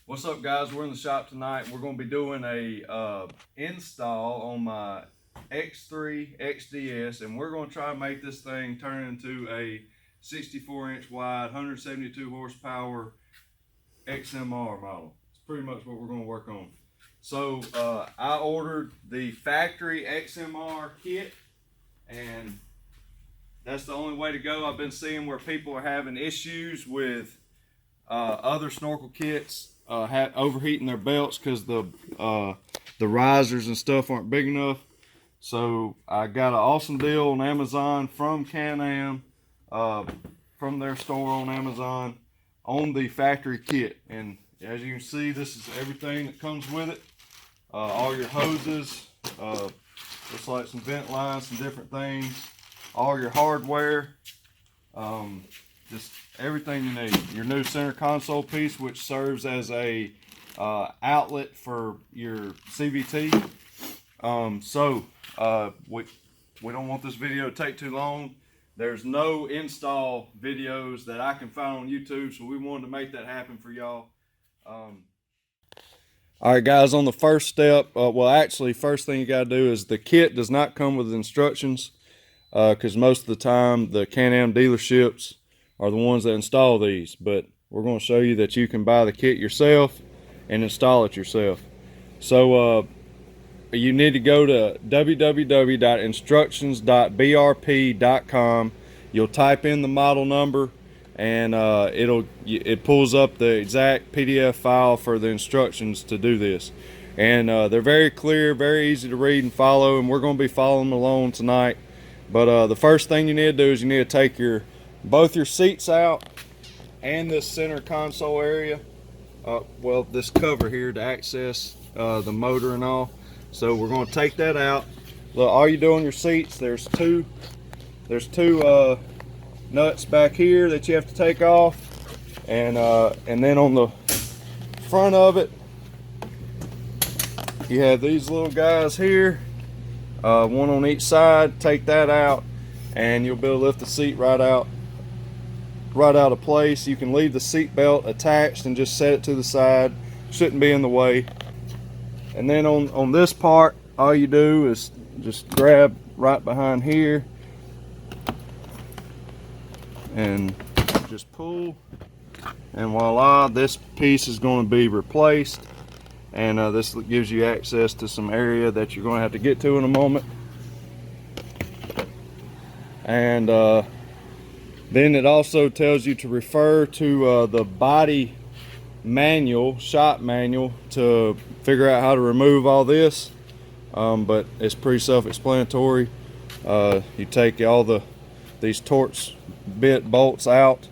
What's up, guys? We're in the shop tonight. We're going to be doing a install on my X3 XDS, and we're going to try to make this thing turn into a 64-inch wide, 172 horsepower XMR model. It's pretty much what we're going to work on. So I ordered the factory XMR kit, and that's the only way to go. I've been seeing where people are having issues with other snorkel kits overheating their belts because the risers and stuff aren't big enough. So I got an awesome deal on Amazon from Can-Am, from their store on Amazon, on the factory kit. And as you can see, this is everything that comes with it. All your hoses, looks like some vent lines, some different things, all your hardware, just everything you need. Your new center console piece, which serves as a outlet for your CVT. We don't want this video to take too long. There's no install videos that I can find on YouTube, so we wanted to make that happen for y'all. All right, guys, on the first step, well, actually, first thing you got to do is the kit does not come with instructions, because most of the time the Can-Am dealerships are the ones that install these, but we're going to show you that you can buy the kit yourself and install it yourself. So you need to go to www.instructions.brp.com. You'll type in the model number, and it pulls up the exact PDF file for the instructions to do this. And they're very clear, very easy to read and follow, and we're going to be following along tonight. But the first thing you need to do is you need to take both your seats out and this center console area, well, this cover here to access the motor and all. So we're going to take that out. Look, all you do on your seats, there's two nuts back here that you have to take off, and then on the front of it you have these little guys here, one on each side. Take that out and you'll be able to lift the seat right out of place. You can leave the seat belt attached and just set it to the side. Shouldn't be in the way. And then on this part, all you do is just grab right behind here and just pull, and voila, this piece is going to be replaced. And this gives you access to some area that you're going to have to get to in a moment. And then it also tells you to refer to the body manual, shop manual, to figure out how to remove all this. But it's pretty self-explanatory. You take all these Torx bit bolts out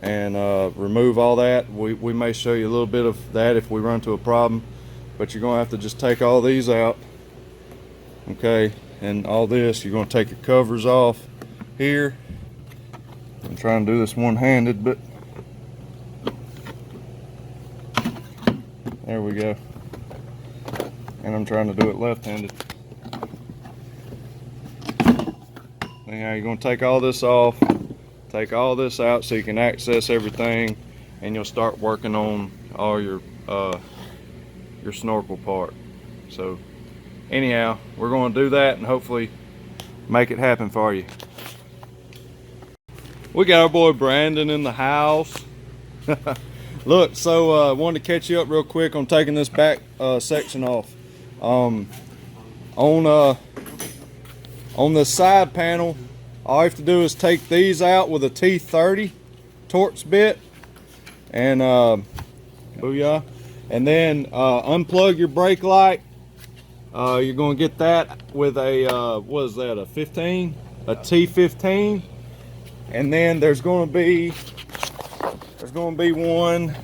and remove all that. We may show you a little bit of that if we run into a problem, but you're gonna have to just take all these out. Okay, and all this, you're gonna take your covers off here. I'm trying to do this one-handed, but there we go. And I'm trying to do it left-handed. Anyhow, you're going to take all this off, take all this out so you can access everything, and you'll start working on all your snorkel part. So anyhow, we're going to do that and hopefully make it happen for you. We got our boy Brandon in the house. Look, so I wanted to catch you up real quick on taking this back section off. On the side panel, all you have to do is take these out with a T30 Torx bit, and booyah, and then unplug your brake light. You're going to get that with a what is that, a T15. And then there's going to be one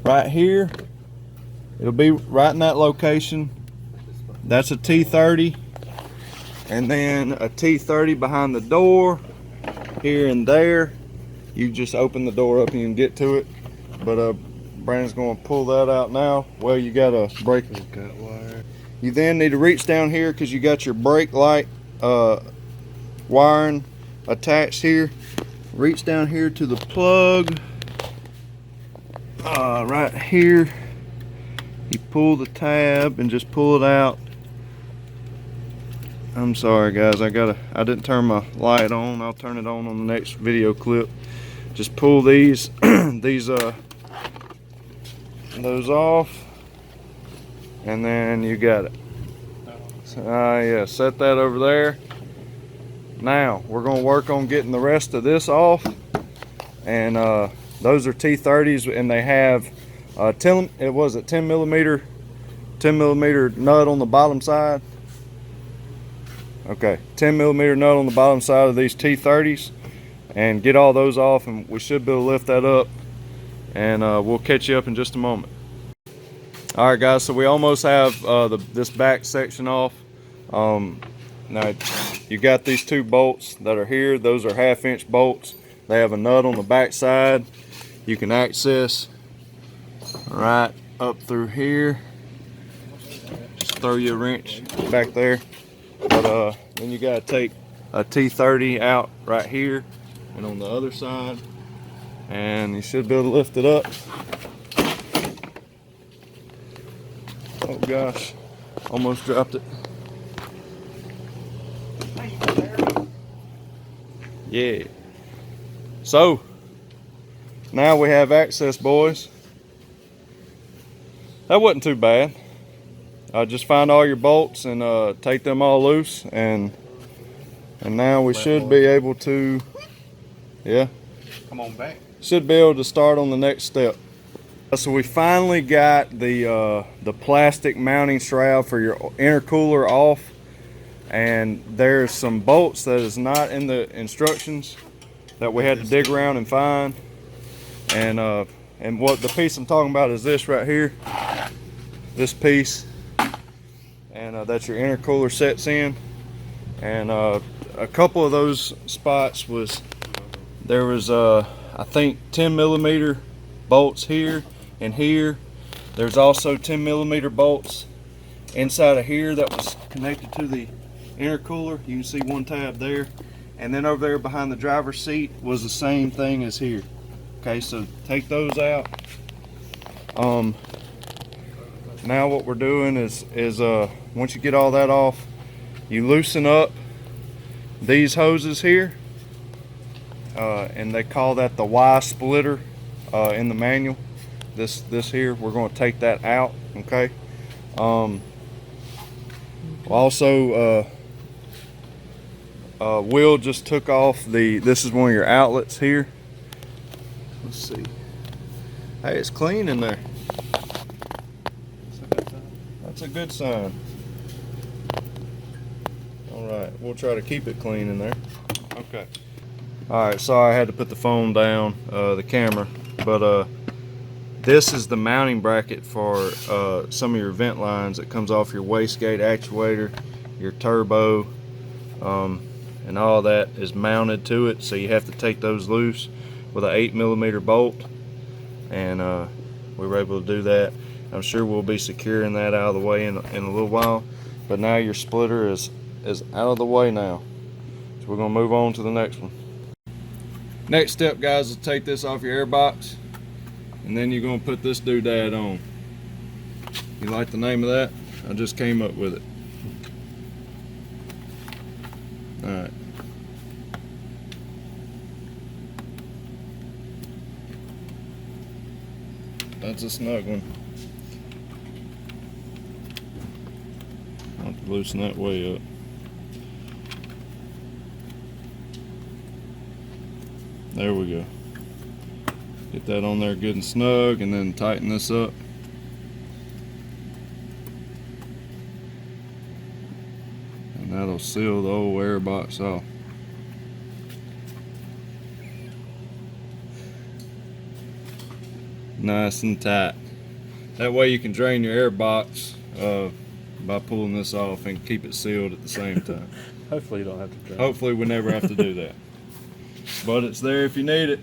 right here. It'll be right in that location. That's a T30, and then a T30 behind the door here and there. You just open the door up and you can get to it. But Brandon's going to pull that out now. Well, you got a brake wire. You then need to reach down here because you got your brake light wiring attached here. Reach down here to the plug. right here, you pull the tab and just pull it out. I'm sorry guys, I didn't turn my light on. I'll turn it on the next video clip. Just pull these those off, and then you got it. So, yeah, set that over there. Now we're going to work on getting the rest of this off, and those are T30s, and they have 10 millimeter nut on the bottom side. Okay, 10 millimeter nut on the bottom side of these T30s, and get all those off, and we should be able to lift that up, and we'll catch you up in just a moment. All right guys, so we almost have this back section off. Now you got these two bolts that are here. Those are 1/2 inch bolts. They have a nut on the back side. You can access right up through here. Just throw you a wrench back there. But then you gotta take a T30 out right here and on the other side, and you should be able to lift it up. Oh gosh, almost dropped it. Yeah. So now we have access, boys. That wasn't too bad. Just find all your bolts and take them all loose, and now we should be able to, yeah, come on back. Should be able to start on the next step. So we finally got the plastic mounting shroud for your intercooler off, and there's some bolts that is not in the instructions that we had to dig around and find, and what the piece I'm talking about is this right here, this piece, and that your intercooler sets in. And a couple of those spots there was I think 10 millimeter bolts here and here. There's also 10 millimeter bolts inside of here that was connected to the intercooler. You can see one tab there, and then over there behind the driver's seat was the same thing as here. Okay, so take those out. Now what we're doing is once you get all that off, you loosen up these hoses here, and they call that the Y splitter in the manual. This here, we're going to take that out. Okay. Also, Will just took off this is one of your outlets here. Let's see. Hey, it's clean in there. That's a good sign. All right, we'll try to keep it clean in there. Okay. All right, sorry I had to put the phone down, the camera, but this is the mounting bracket for some of your vent lines that comes off your wastegate actuator, your turbo, and all that is mounted to it. So you have to take those loose with an 8 millimeter bolt, and we were able to do that. I'm sure we'll be securing that out of the way in a little while, but now your splitter is out of the way now. So we're gonna move on to the next one. Next step, guys, is take this off your air box, and then you're gonna put this doodad on. You like the name of that? I just came up with it. All right. That's a snug one. I'll have to loosen that way up. There we go. Get that on there good and snug, and then tighten this up. And that'll seal the old air box off. Nice and tight. That way you can drain your air box by pulling this off and keep it sealed at the same time. Hopefully you don't have to drain. Hopefully we never have to do that. But it's there if you need it.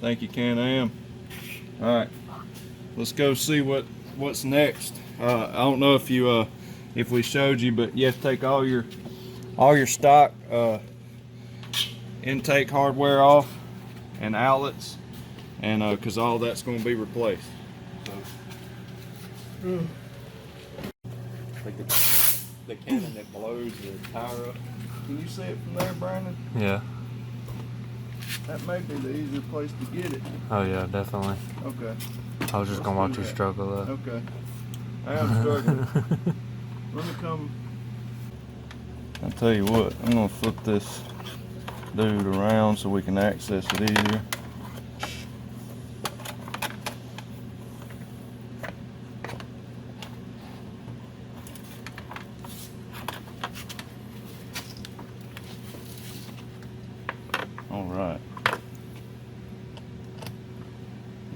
Thank you, Can-Am. All right, let's go see what's next. I don't know if we showed you, but you have to take all your stock intake hardware off and outlets, and because all that's going to be replaced. So, Like the cannon that blows the tire up. can you see it from there, Brandon? Yeah. That may be the easier place to get it. Oh yeah, definitely. Okay. I was just gonna watch you struggle though. Okay. I am struggling. Let me come. I'll tell you what, I'm gonna flip this dude around so we can access it easier. All right.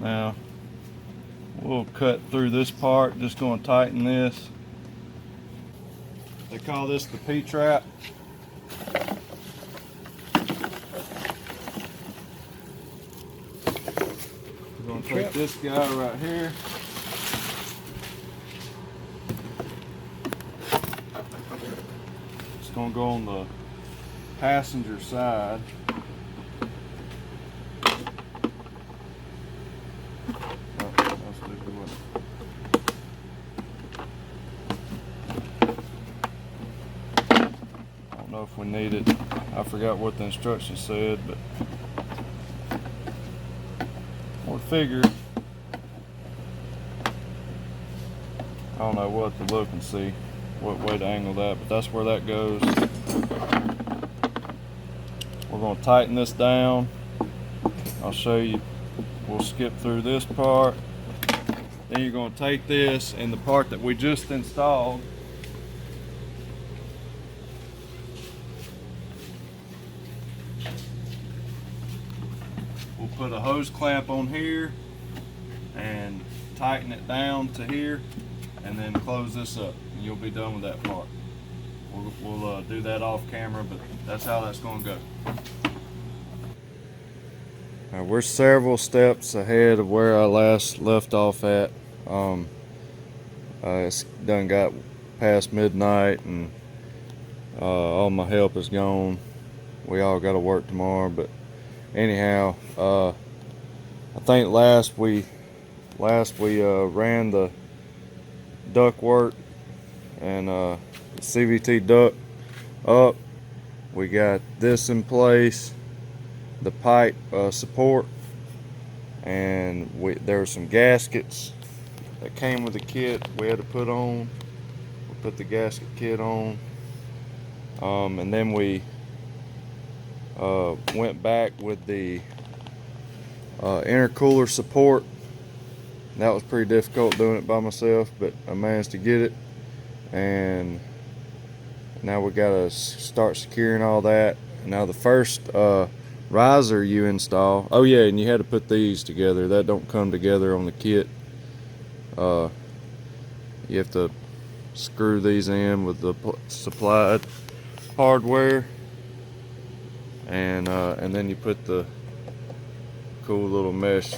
Now we'll cut through this part, just gonna tighten this. They call this the P-trap. We're gonna take this guy right here. It's gonna go on the passenger side. Oh, that's a good one. I don't know if we need it. I forgot what the instructions said, but we'll figure. I don't know what to look and see what way to angle that, but that's where that goes. We're going to tighten this down. I'll show you. We'll skip through this part. Then you're going to take this and the part that we just installed. We'll put a hose clamp on here and tighten it down to here, and then close this up, and you'll be done with that part. We'll do that off camera, but that's how that's going to go. Now, we're several steps ahead of where I last left off at. It's done got past midnight, and all my help is gone. We all got to work tomorrow, but anyhow, I think last we ran the duct work and the CVT duct up. We got this in place, the pipe support, and there were some gaskets that came with the kit we had to put on. We put the gasket kit on, and then we went back with the intercooler support. That was pretty difficult doing it by myself, but I managed to get it. And now we gotta start securing all that. Now the first riser you install, oh yeah, and you had to put these together. That don't come together on the kit. You have to screw these in with the supplied hardware, and then you put the cool little mesh,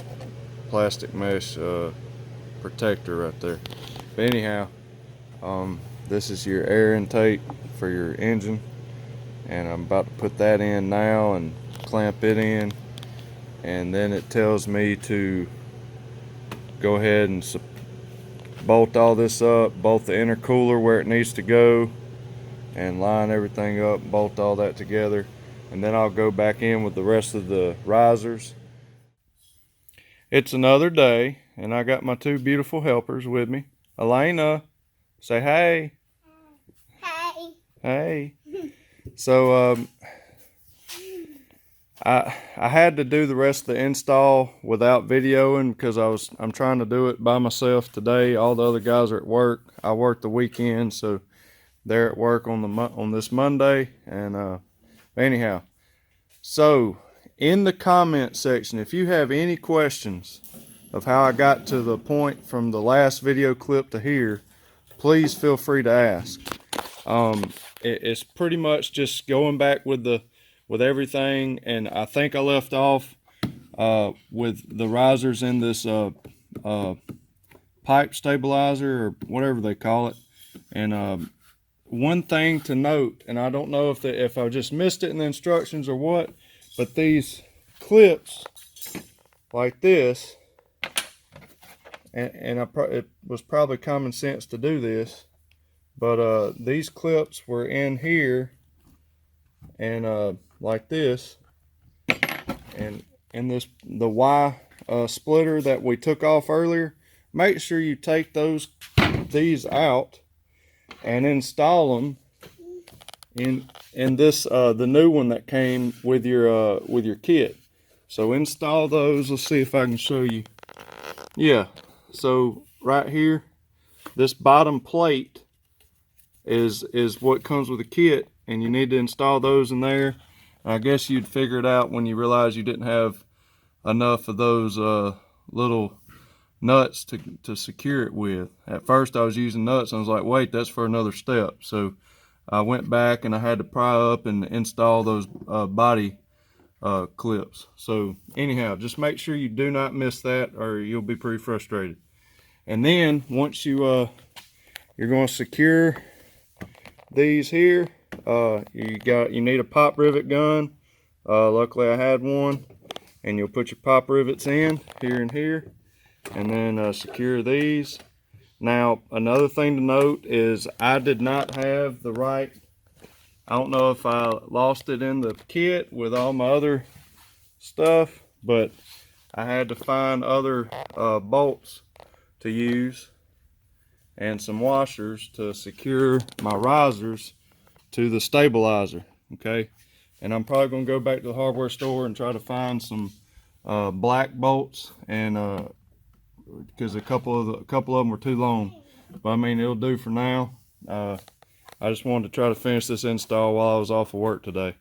plastic mesh protector right there. But anyhow, this is your air intake for your engine, and I'm about to put that in now and clamp it in, and then it tells me to go ahead and bolt all this up, bolt the intercooler where it needs to go, and line everything up, bolt all that together, and then I'll go back in with the rest of the risers. It's another day, and I got my two beautiful helpers with me. Elena, say hey. Hey. Hey. So I had to do the rest of the install without videoing because I'm trying to do it by myself today. All the other guys are at work. I work the weekend, so they're at work on this Monday. And anyhow, so in the comment section, if you have any questions of how I got to the point from the last video clip to here, please feel free to ask. It's pretty much just going back with everything, and I think I left off with the risers in this pipe stabilizer or whatever they call it. And one thing to note, and I don't know if I just missed it in the instructions or what, but these clips like this, and it was probably common sense to do this, but these clips were in here, and like this, and in the Y splitter that we took off earlier. Make sure you take these out and install them in this the new one that came with your kit. So install those. Let's see if I can show you. Yeah, so right here, this bottom plate is what comes with the kit, and you need to install those in there. I guess you'd figure it out when you realize you didn't have enough of those little nuts to secure it with. At first I was using nuts, and I was like, wait, that's for another step. So I went back and I had to pry up and install those body clips. So anyhow, just make sure you do not miss that, or you'll be pretty frustrated. And then once you're going to secure these here, you need a pop rivet gun. Luckily I had one, and you'll put your pop rivets in here and here, and then secure these. Now another thing to note is I did not have the right, I don't know if I lost it in the kit with all my other stuff, but I had to find other bolts to use and some washers to secure my risers to the stabilizer. Okay, and I'm probably going to go back to the hardware store and try to find some black bolts, and because a couple of them were too long, but I mean it'll do for now. I just wanted to try to finish this install while I was off of work today.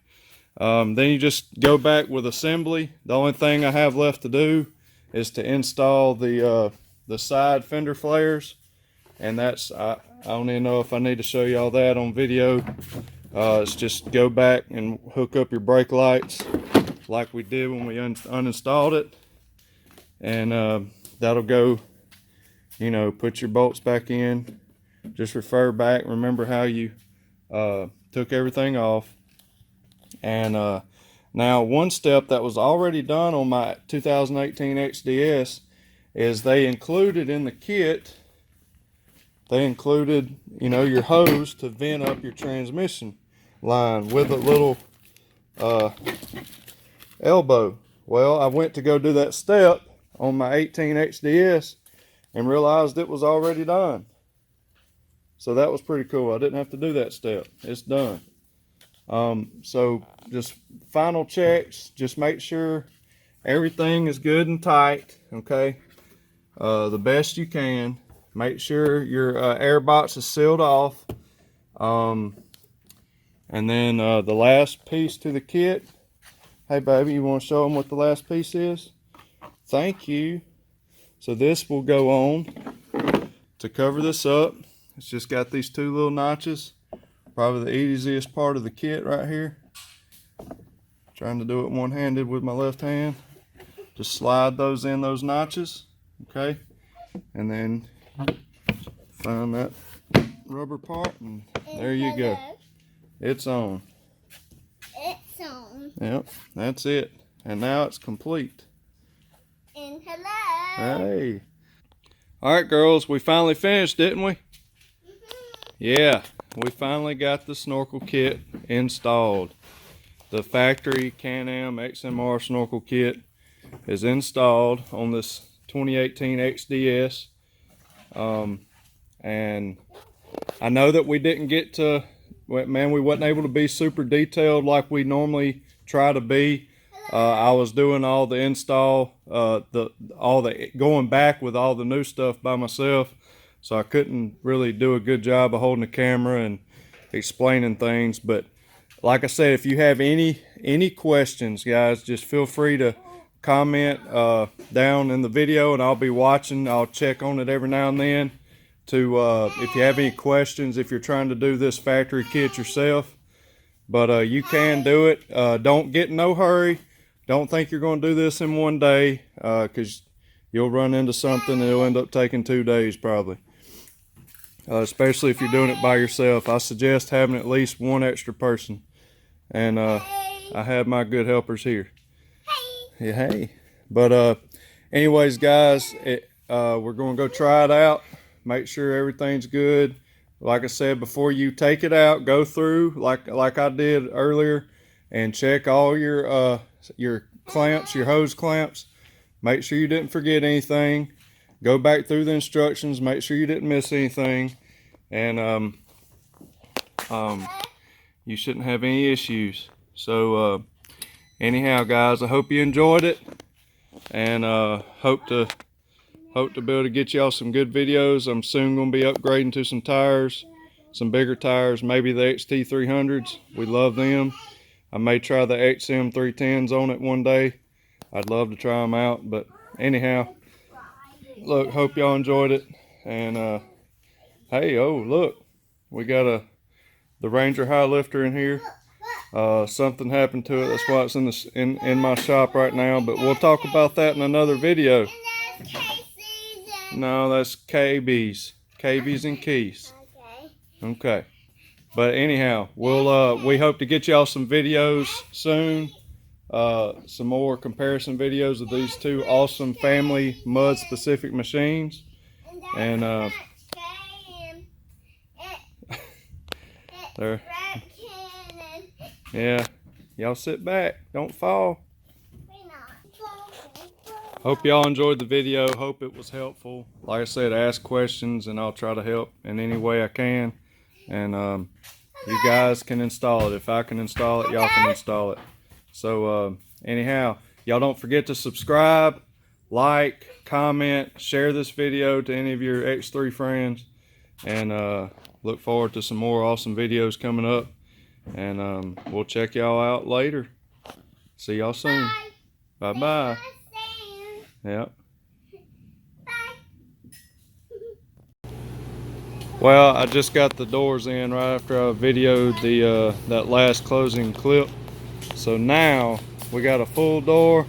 Then you just go back with assembly. The only thing I have left to do is to install the side fender flares, and that's I don't even know if I need to show you all that on video. It's just go back and hook up your brake lights like we did when we uninstalled it, and that'll go, you know, put your bolts back in. Just refer back, remember how you took everything off. And now one step that was already done on my 2018 XDS is they included in the kit, they included, you know, your hose to vent up your transmission line with a little elbow. Well, I went to go do that step on my 18 XDS and realized it was already done. So that was pretty cool. I didn't have to do that step. It's done. So just final checks, just make sure everything is good and tight, okay? The best you can. Make sure your air box is sealed off. And then the last piece to the kit. Hey baby, you want to show them what the last piece is? Thank you. So this will go on to cover this up. It's just got these two little notches. Probably the easiest part of the kit right here. Trying to do it one-handed with my left hand. Just slide those in those notches, okay? And then find that rubber part, and there you go. It's on. It's on. Yep, that's it. And now it's complete. And hello. Hey. All right, girls, we finally finished, didn't we? Yeah, we finally got the snorkel kit installed. The factory Can-Am XMR Snorkel kit is installed on this 2018 XDS. And I know that we didn't get to, man, we wasn't able to be super detailed like we normally try to be. I was doing all the install, going back with all the new stuff by myself. So I couldn't really do a good job of holding the camera and explaining things. But like I said, if you have any questions, guys, just feel free to comment down in the video, and I'll be watching. I'll check on it every now and then to if you have any questions, if you're trying to do this factory kit yourself. But you can do it. Don't get in no hurry. Don't think you're going to do this in one day, because you'll run into something and it'll end up taking 2 days probably. Especially if you're doing it by yourself. I suggest having at least one extra person. And I have my good helpers here. Hey. Yeah, hey. But anyways, guys, we're going to go try it out. Make sure everything's good. Like I said, before you take it out, go through like I did earlier and check all your clamps, your hose clamps. Make sure you didn't forget anything. Go back through the instructions. Make sure you didn't miss anything. And you shouldn't have any issues. So anyhow, guys, I hope you enjoyed it, and hope to be able to get y'all some good videos. I'm soon going to be upgrading to some tires, some bigger tires, maybe the XT300s. We love them. I may try the XM310s on it one day. I'd love to try them out. But anyhow, look, hope y'all enjoyed it. And hey, oh look, we got the Ranger high lifter in here. Something happened to it. That's why it's in my shop right now. But we'll talk about that in another video. No, that's KBs and keys. Okay. But anyhow, we hope to get y'all some videos soon. Some more comparison videos of these two awesome family mud specific machines. And there. Yeah, y'all sit back, don't fall. Hope y'all enjoyed the video. Hope it was helpful. Like I said, ask questions and I'll try to help in any way I can. And you guys can install it. If I can install it, y'all can install it. So anyhow, y'all don't forget to subscribe, like, comment, share this video to any of your X3 friends. And look forward to some more awesome videos coming up. And we'll check y'all out later. See y'all soon. Bye bye. Yep. Well, I just got the doors in right after I videoed the that last closing clip. So now we got a full door.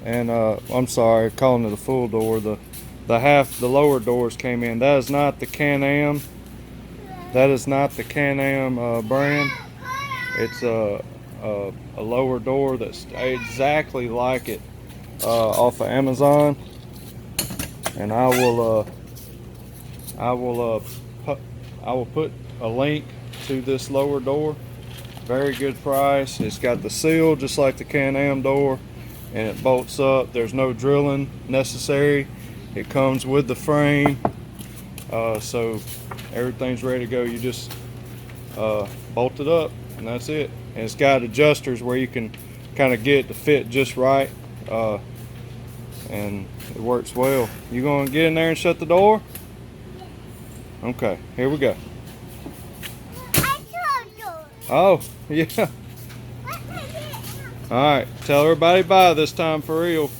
And I'm sorry, calling it a full door. The lower doors came in. That is not the Can-Am. That is not the Can-Am brand. It's a lower door that's exactly like it off of Amazon. And I will put a link to this lower door. Very good price. It's got the seal just like the Can-Am door, and it bolts up. There's no drilling necessary. It comes with the frame. So everything's ready to go. You just bolt it up and that's it. And it's got adjusters where you can kind of get it to fit just right, and it works well. You gonna get in there and shut the door? Okay, here we go. Oh yeah. All right, tell everybody bye this time for real.